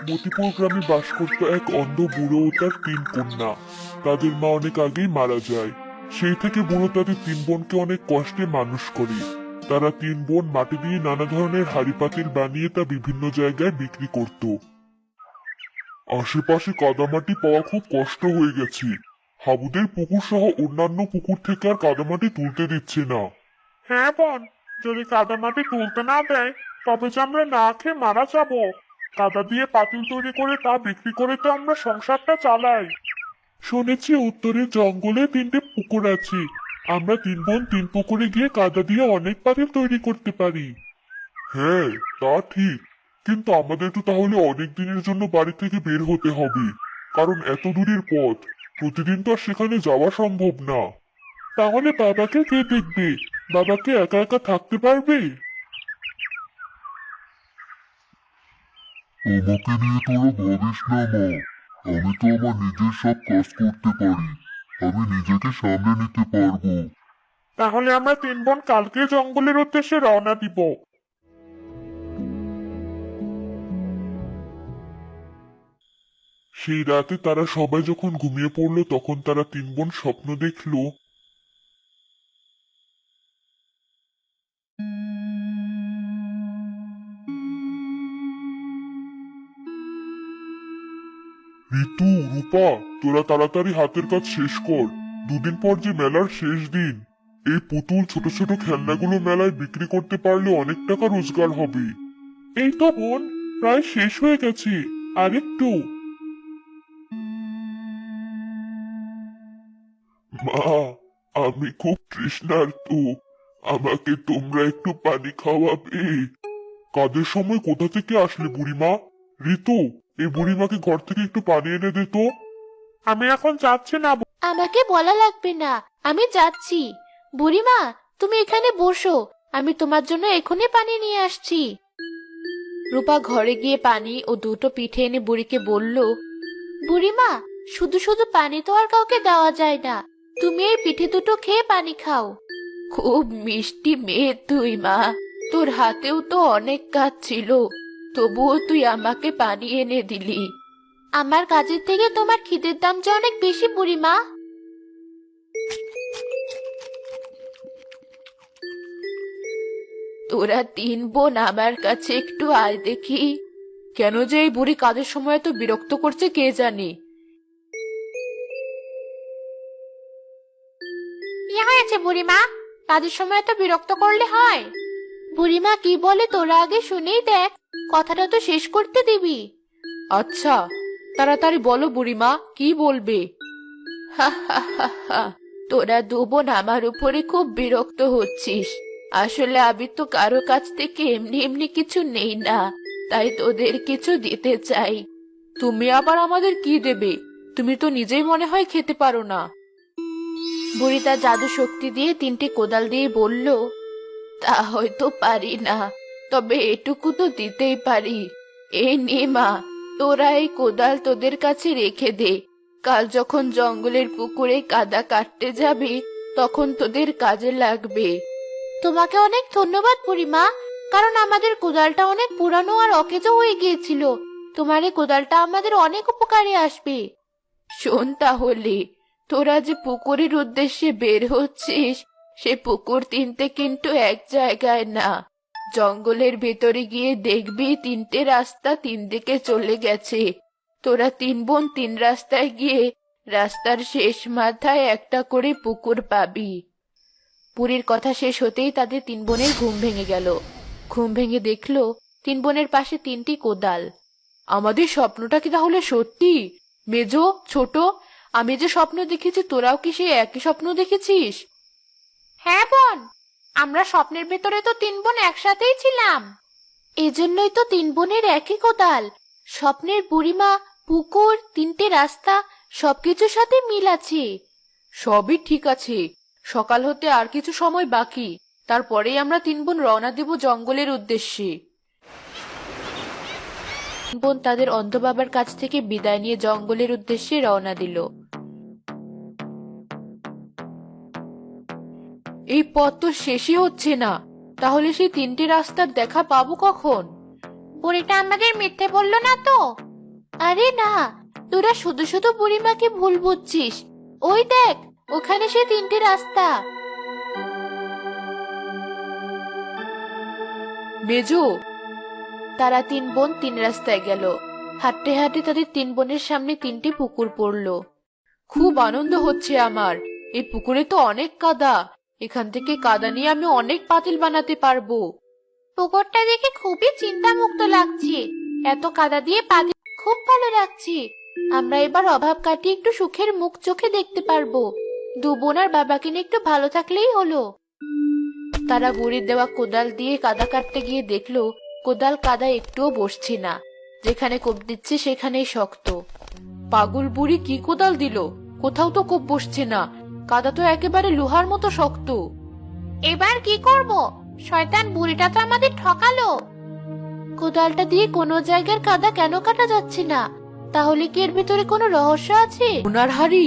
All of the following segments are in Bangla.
মতিপুর গ্রামে বাস করত এক অন্ধ বুড়ো ও তার 3 কন্যা। তাদের মা অনেক আগেই মারা যায়। সেই থেকে বুড়ো তাদের 3 বোনকে অনেক কষ্টে মানুষ করে। তারা 3 বোন মাটি দিয়ে নানা ধরনের হাঁড়ি পাতিল বানিয়ে তা বিভিন্ন জায়গায় বিক্রি করত। আশেপাশে কাদামাটি পাওয়া খুব কষ্ট হয়ে গেছে। হাবুদের পুকুর সহ অন্যান্য পুকুর থেকে আর কাদামাটি তুলতে দিচ্ছে না। হ্যাঁ বোন, যদি কাদামাটি তুলতে না দেয় তবে যে আমরা না খেয়ে মারা যাব। কাদা দিয়ে পাতিল তৈরি করে তা বিক্রি করে তো আমরা সংসারটা চালাই। শুনেছি উত্তরের জঙ্গলে 3টে পুকুর আছে। আমরা 3 বোন 3 পুকুরে গিয়ে কাদা দিয়ে অনেক পাতিল তৈরি করতে পারি। হ্যাঁ, তা ঠিক। কিন্তু আমাদের তো তাহলে অনেক দিনের জন্য বাড়ি থেকে বের হতে হবে, কারণ এত দূরের পথ প্রতিদিন তো আর সেখানে যাওয়া সম্ভব না। তাহলে বাবাকে কে দেখবে? বাবাকে একা একা থাকতে পারবে? আমাকে নিয়ে তোরা ভাবিস না মা। আমি তো আমার নিজের সব কাজ করতে পারি। আমি নিজেকে সামলে নিতে পারবো। তাহলে আমরা 3 বোন কালকে জঙ্গলের উদ্দেশ্যে রওনা দিব। সেই রাতে তারা সবাই যখন ঘুমিয়ে পড়লো তখন তারা 3 বোন স্বপ্ন দেখলো ঋতু, রূপা, তোরা তাড়াতাড়ি হাতের কাজ শেষ কর। দুদিন পর যে মেলার শেষ দিন। এই পুতুল ছোট ছোট খেলনাগুলো মেলায় বিক্রি করতে পারলে অনেক টাকা রোজগার হবে। এই তো বোন, প্রায় শেষ হয়ে গেছে, আরেকটু। মা, আমি খুব তৃষ্ণার্ত। আমাকে তোমরা একটু পানি খাওয়াবে? কাজের সময় কোথা থেকে আসলে বুড়িমা? ঋতু, এই বুড়িমাকে ঘর থেকে একটু পানি এনে দে তো। আমি এখন যাচ্ছি না। আমাকে বলা লাগবে না, আমি যাচ্ছি। বুড়িমা, তুমি এখানে বসো, আমি তোমার জন্য এখনই পানি নিয়ে আসছি। রূপা ঘরে গিয়ে পানি ও 2টো পিঠে এনে বুড়িকে বলল, বুড়িমা, শুধু শুধু পানি তো আর কাউকে দেওয়া যায় না। তুমি এই পিঠে 2টো খেয়ে পানি খাও। খুব মিষ্টি মেয়ে তুই মা, তোর হাতেও তো অনেক কাজ ছিল, তবুও তুই আমাকে পানি এনে দিলি। আমার কাজের থেকে তোমার খিদের দাম যে অনেক বেশি বুড়িমা। তোরা 3 বোন আমার কাছে একটু আয় দেখি। কেন যে এই বুড়ি কাজের সময় তো বিরক্ত করছে কে জানে। কি হয়েছে বুড়িমা? কাজের সময় তো বিরক্ত করলে হয়? বুড়িমা কি বলে তোরা আগে শুনেই দেখ, কথাটা তো শেষ করতে দিবি। আচ্ছা, তাড়াতাড়ি বলো বুড়িমা, কি বলবে? হা হা হা হা, তোরা 2 বোন আমার উপরে খুব বিরক্ত হচ্ছিস। আসলে আমি তো কারো কাছ থেকে এমনি এমনি কিছু নেই না, তাই তোদের কিছু দিতে চাই। তুমি আবার আমাদের কি দেবে? তুমি তো নিজেই মনে হয় খেতে পারো না। বুড়ি তার জাদু শক্তি দিয়ে 3টে কোদাল দিয়ে বলল, তা হয়তো পারি না, তবে এটুকু তো দিতেই পারি। এই নে মা, তোরা এই কোদাল তোদের কাছে রেখে দে। কাল যখন জঙ্গলের পুকুরে কাদা কাটতে যাবি তখন তোদের কাজে লাগবে। তোমাকে অনেক ধন্যবাদ বুড়িমা, কারণ আমাদের কোদালটা অনেক পুরানো আর অকেজো হয়ে গিয়েছিল। তোমার এই কোদালটা আমাদের অনেক উপকারে আসবে। শোন তাহলে, তোরা যে পুকুরের উদ্দেশ্যে বের হচ্ছিস, সে পুকুর 3টে কিন্তু এক জায়গায় না। জঙ্গলের ভেতরে গিয়ে দেখবি 3টে রাস্তা 3 দিকে চলে গেছে। তোরা 3 বোন 3 রাস্তায় গিয়ে রাস্তার শেষ মাথায় একটা করে পুকুর পাবি। বুড়ির কথা শেষ হতেই তাদের 3 বোনের ঘুম ভেঙে গেল। ঘুম ভেঙে দেখলো 3 বোনের পাশে 3টি কোদাল। আমাদের স্বপ্নটা কি তাহলে সত্যি? মেজো, ছোট, আমি যে স্বপ্ন দেখেছি তোরাও কি সেই একই স্বপ্ন দেখেছিস? হ্যাঁ বোন, আমরা স্বপ্নের ভেতরে তো 3 বোন একসাথেই ছিলাম। এজন্যই তো 3 বোনের একই কোদাল। স্বপ্নের বুড়িমা, পুকুর, 3টে রাস্তা সবকিছুর সাথে মিল আছে। সবই ঠিক আছে, সকাল হতে আর কিছু সময় বাকি, তারপরেই আমরা 3 বোন রওনা দেব জঙ্গলের উদ্দেশ্যে। 3 বোন তাদের অন্ধ বাবার কাছ থেকে বিদায় নিয়ে জঙ্গলের উদ্দেশ্যে রওনা দিল। এই পথ তো শেষই হচ্ছে না, তাহলে সেই 3টে রাস্তার দেখা পাবো কখন? বুড়িটা আমাদের মিথ্যে বললো না তো? আরে না, তোরা শুধু শুধু বুড়িমাকে ভুল বুঝছিস। ওই দেখ, ওখানে সে তিনটে রাস্তা। মেজো, তারা তিন বোন তিন রাস্তায় গেল। হাঁটতে হাঁটতে তাদের তিন বোনের সামনে তিনটি পুকুর পড়লো। খুব আনন্দ হচ্ছে আমার। এই পুকুরে তো অনেক কাদা। এখান থেকে কাদা নিয়ে আমি অনেক পাতিল বানাতে পারবো। পুকুরটা দেখে খুবই চিন্তামুক্ত লাগছে। এত কাদা দিয়ে পাতিল খুব ভালো লাগছে। আমরা এবার অভাব কাটিয়ে একটু সুখের মুখ চোখে দেখতে পারবো। দু বোন আর বাবাকে নিয়ে একটু ভালো থাকলেই হলো। তারা বুড়ির দেওয়া কোদাল দিয়ে কাদা কাটতে গিয়ে দেখলো কোদাল কাদা একটুও বসছে না। যেখানে কোপ দিচ্ছে সেখানেই শক্ত। পাগল বুড়ি কি কোদাল দিল? কোথাও তো কোপ বসছে না। কাদা তো একেবারে লোহার মতো শক্ত। এবার কি করব? শয়তান বুড়িটা তো আমাদের ঠকালো। কোদালটা দিয়ে কোনো জায়গার কাদা কেন কাটা যাচ্ছে না? তাহলে কি এর ভিতরে কোনো রহস্য আছে? সোনার হাড়ি।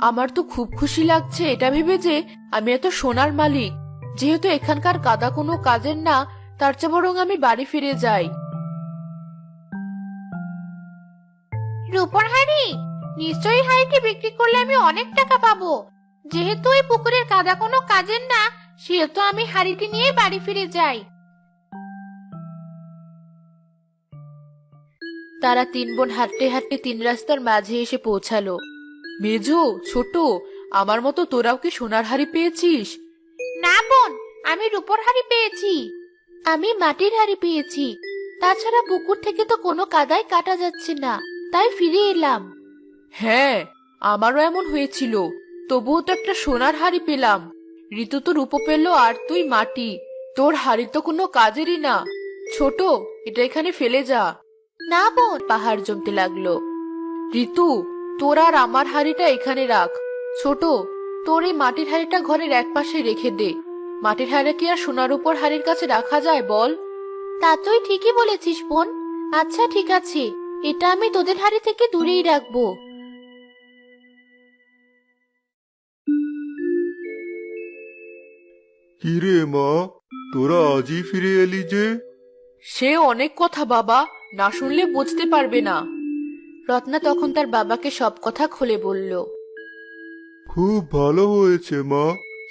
আমার তো খুব খুশি লাগছে এটা ভেবে যে আমি এত সোনার মালিক। যেহেতু এখানকার কাদা কোনো কাজের না, তার চেয়ে বরং আমি বাড়ি ফিরে যাই। রূপর হাড়ি? নিশ্চয়ই হাড়িটি বিক্রি করলে আমি অনেক টাকা পাবো। যেহেতু এই পুকুরের কাদা কোনো কাজের না, সেহেতু আমি হাড়িটি নিয়ে বাড়ি ফিরে যাই। তারা তিন বোন হাঁটতে হাঁটতে তিন রাস্তার মাঝে এসে পৌঁছালো। মেজো, ছোট, আমার মতো তোরাও কি সোনার হাড়ি পেয়েছিস? না বোন, আমি রূপর হাড়ি পেয়েছি। আমি মাটির হাড়ি পেয়েছি। তাছাড়া পুকুর থেকে তো কোনো কাদাই কাটা যাচ্ছে না, তাই ফিরে এলাম। হ্যাঁ, আমারও এমন হয়েছিল। তবুও তো একটা সোনার হাড়ি পেলাম। ঋতু তো রূপো পেল আর তুই মাটি। তোর হাড়ি তো কোনো কাজেরই না। ছোট, এটা এখানে ফেলে যা। না বোন, পাহাড় জমতে লাগলো। ঋতু, তোর আর আমার হাড়িটা এখানে রাখ। ছোট, তোর এই মাটির হাড়িটা ঘরের এক পাশে রেখে দে। মাটির হাড়ি কি আর সোনার উপর হাড়ির কাছে রাখা যায় বল? তা তুই ঠিকই বলেছিস বোন। আচ্ছা ঠিক আছে, এটা আমি তোদের হাড়ি থেকে দূরেই রাখবো। কি রে মা, তোরা আজই ফিরে এলি যে? সে অনেক কথা বাবা, না শুনলে বুঝতে পারবে না। রত্না তখন তার বাবাকে সব কথা খুলে বলল। খুব ভালো হয়েছে মা।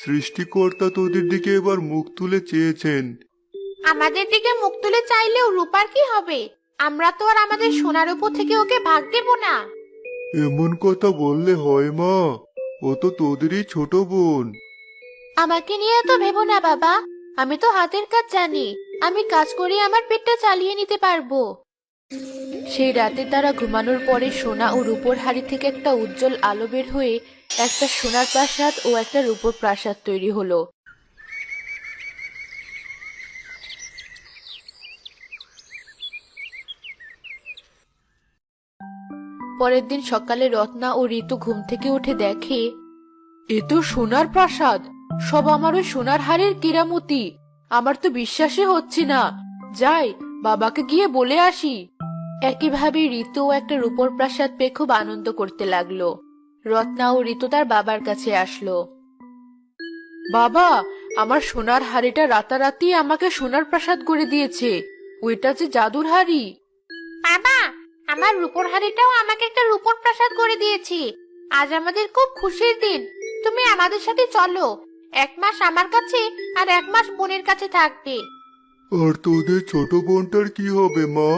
সৃষ্টিকর্তা তোদের দিকে এবার মুখ তুলে চেয়েছেন। আমাদের দিকে মুখ তুলে চাইলেও রূপার কি হবে? আমরা তো আর আমাদের সোনার উপর থেকে ওকে ভাগ দেব না। এমন কথা বললে হয় মা? ও তো তোদেরই ছোট বোন। আমাকে নিয়ে তো ভেবো না বাবা। আমি তো হাতের কাজ জানি। আমি কাজ করে আমার পেটটা চালিয়ে নিতে পারবো। সেই রাতে তারা ঘুমানোর পরে সোনা ও রূপোর হাড়ি থেকে একটা উজ্জ্বল আলো বের হয়ে একটা সোনার প্রাসাদ ও একটা রূপোর প্রাসাদ তৈরি হলো। পরের দিন সকালে রত্না ও ঋতু ঘুম থেকে উঠে দেখে এ তো সোনার প্রাসাদ। সব আমার ওই সোনার হাড়ের কেরামতি। আমার তো বিশ্বাসই হচ্ছে না। যাই, বাবাকে গিয়ে বলে আসি। একইভাবে ঋতু একটা রূপোর প্রাসাদ পেয়ে খুব আনন্দ করতে লাগলো। রত্না ও ঋতু তার বাবার কাছে আসলো। বাবা, আমার সোনার হাড়িটা রাতারাতি আমাকে সোনার প্রাসাদ করে দিয়েছে। ওইটা যে জাদুর হাড়ি। বাবা, আমার রূপোর হাড়িটাও আমাকে একটা রূপোর প্রাসাদ করে দিয়েছে। আজ আমাদের খুব খুশির দিন। তুমি আমাদের সাথে চলো। 1 মাস আমার কাছে আর 1 মাস বোনের কাছে থাকবে। আর তোদের ছোট বোনটার কি হবে মা?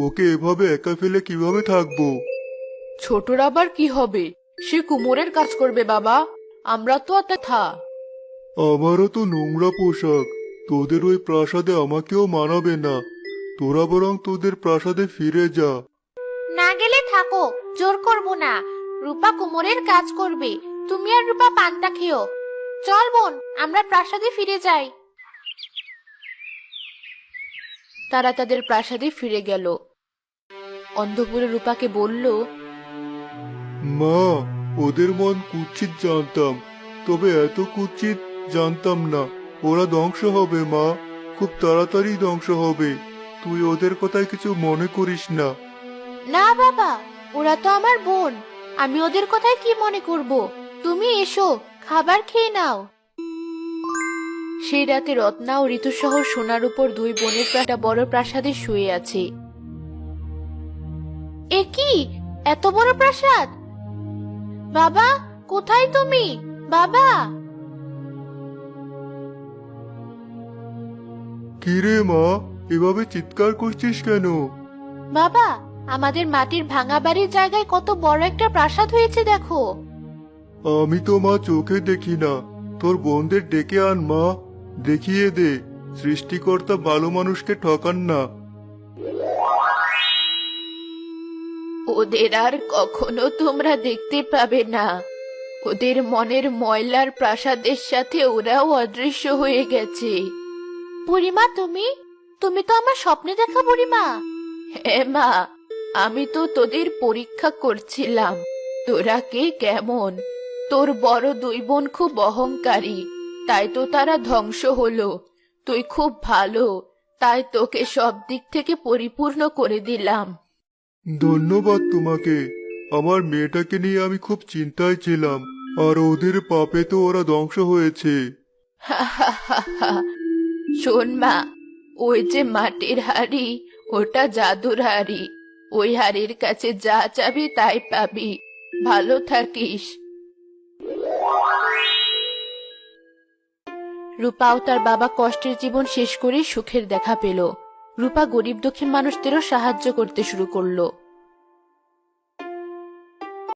ওকে এভাবে একা ফেলে কিভাবে থাকবো? ছোটর আবার কি হবে? সে কুমোরের কাজ করবে বাবা। আমরা তো থা। আমারও তো নোংরা পোশাক। তোদের ওই প্রাসাদে আমাকেও মানাবে না। তোরা বরং তোদের প্রাসাদে ফিরে যা। না গেলে থাকো, জোর করব না। রূপা কুমোরের কাজ করবে। তুমি আর রূপা পান্তা খেও। চল বোন, আমরা প্রাসাদে ফিরে যাই। তারা তাদের প্রাসাদে ফিরে গেল। অন্ধপুরে রূপাকে বলল, মা, ওদের মন কুৎসিত জানতাম, তবে এত কুৎসিত জানতাম না। ওরা ধ্বংস হবে মা, খুব তাড়াতাড়ি ধ্বংস হবে। তুই ওদের কথায় কিছু মনে করিস না। না বাবা, ওরা তো আমার বোন। আমি ওদের কথায় কি মনে করব? তুমি এসো, খাবার খেয়ে নাও। সেই রাতে রত্না ও ঋতু সহ সোনার উপর দুই বোনের একটা বড় প্রাসাদে শুয়ে আছে। এ কি এত বড় প্রাসাদ? বাবা, কোথায় তুমি? বাবা! কিরে মা, এভাবে চিৎকার করছিস কেন? বাবা, আমাদের মাটির ভাঙা বাড়ির জায়গায় কত বড় একটা প্রাসাদ হয়েছে দেখো। আমি তো মা চোখে দেখি না, তোর বোনদের ডেকে আন মা, দেখিয়ে দে সৃষ্টিকর্তা ভালো মানুষকে ঠকান না। ওদের আর কখনো তোমরা দেখতে পাবে না। ওদের মনের ময়লার প্রাসাদের সাথে ওরাও অদৃশ্য হয়ে গেছে। বুড়িমা, তুমি তুমি তো আমার স্বপ্নে দেখা বুড়িমা। হ্যাঁ মা, আমি তো তোদের পরীক্ষা করছিলাম তোরা কে কেমন। তোর বড় দুই বোন খুব অহংকারী, তাই তো তারা ধ্বংস হলো। তুই খুব ভালো, তাই তোকে সব দিক থেকে পরিপূর্ণ করে দিলাম। ধন্যবাদ তোমাকে। আমার মেয়েটাকে নিয়ে আমি খুব চিন্তায় ছিলাম, আর ওদের পাপে তো ওরা ধ্বংস হয়েছে। শোন মা, ওই যে মাটির হাড়ি, ওটা জাদুর হাড়ি। ওই হাড়ির কাছে যা চাবি তাই পাবি। ভালো থাকিস। রূপাও তার বাবা কষ্টের জীবন শেষ করে সুখের দেখা পেল। রূপা গরিব দুঃখী মানুষদেরও সাহায্য করতে শুরু করলো।